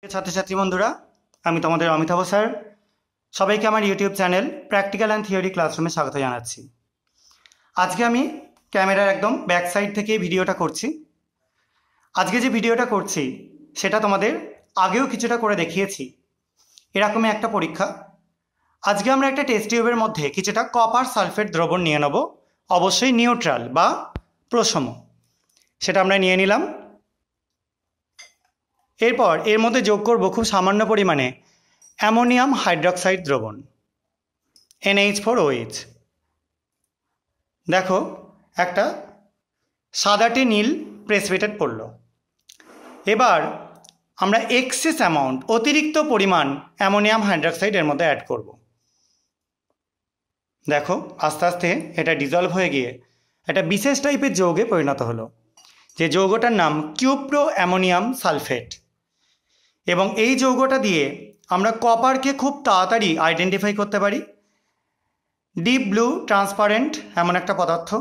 ছাত্রছাত্রী বন্ধুরা, আমি তোমাদের অমিতাভ স্যার। সবাইকে আমার YouTube channel practical and theory ক্লাসরুমে স্বাগত জানাচ্ছি। আজকে আমি ক্যামেরার একদম ব্যাক সাইড থেকে ভিডিওটা করছি। আজকে যে ভিডিওটা করছি সেটা তোমাদের আগেও কিছুটা করে দেখিয়েছি। এরকমই একটা পরীক্ষা। আজকে আমরা একটা টেস্ট টিউবের মধ্যে কিছুটা কপার সালফেট দ্রবণ নিয়ে নেব, অবশ্যই নিউট্রাল বা প্রশম। সেটা আমরা নিয়ে নিলাম। এরপর এর মধ্যে যোগ করব খুব সামান্য পরিমাণে অ্যামোনিয়াম হাইড্রক্সাইড দ্রবণ NH4OH। দেখো একটা সাদাটে নীল প্রেসিপিটেট পড়ল। এবার আমরা এক্সেস অ্যামাউন্ট অতিরিক্ত পরিমাণ অ্যামোনিয়াম হাইড্রক্সাইড এর মধ্যে অ্যাড করব। দেখো আস্তে আস্তে এটা ডিজলভ হয়ে গিয়ে একটা বিশেষ টাইপের যৌগে পরিণত হলো, যে যৌগটার নাম কিউপ্রো অ্যামোনিয়াম সালফেট। এবং এই যৌগটা দিয়ে আমরা কপারকে খুব তাড়াতাড়ি আইডেন্টিফাই করতে পারি। ডিপ ব্লু ট্রান্সপারেন্ট এমন একটা পদার্থ।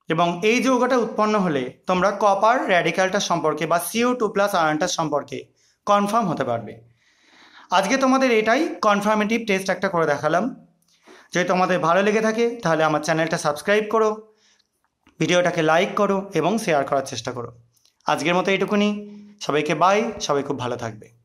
এবং এই যৌগটা উৎপন্ন হলে তোমরা কপার র্যাডিক্যালটা সম্পর্কে বা CO2+ আয়নটার সম্পর্কে কনফার্ম হতে পারবে। আজকে তোমাদের এটাই কনফার্মেটিভ টেস্ট একটা করে দেখালাম। যদি তোমাদের ভালো লেগে থাকে তাহলে আমার চ্যানেলটা সাবস্ক্রাইব করো, ভিডিওটাকে লাইক করো এবং শেয়ার করার চেষ্টা করো। আজকের মতো এইটুকুনি। সবাইকে বাই। সবাই খুব ভালো থাকবে।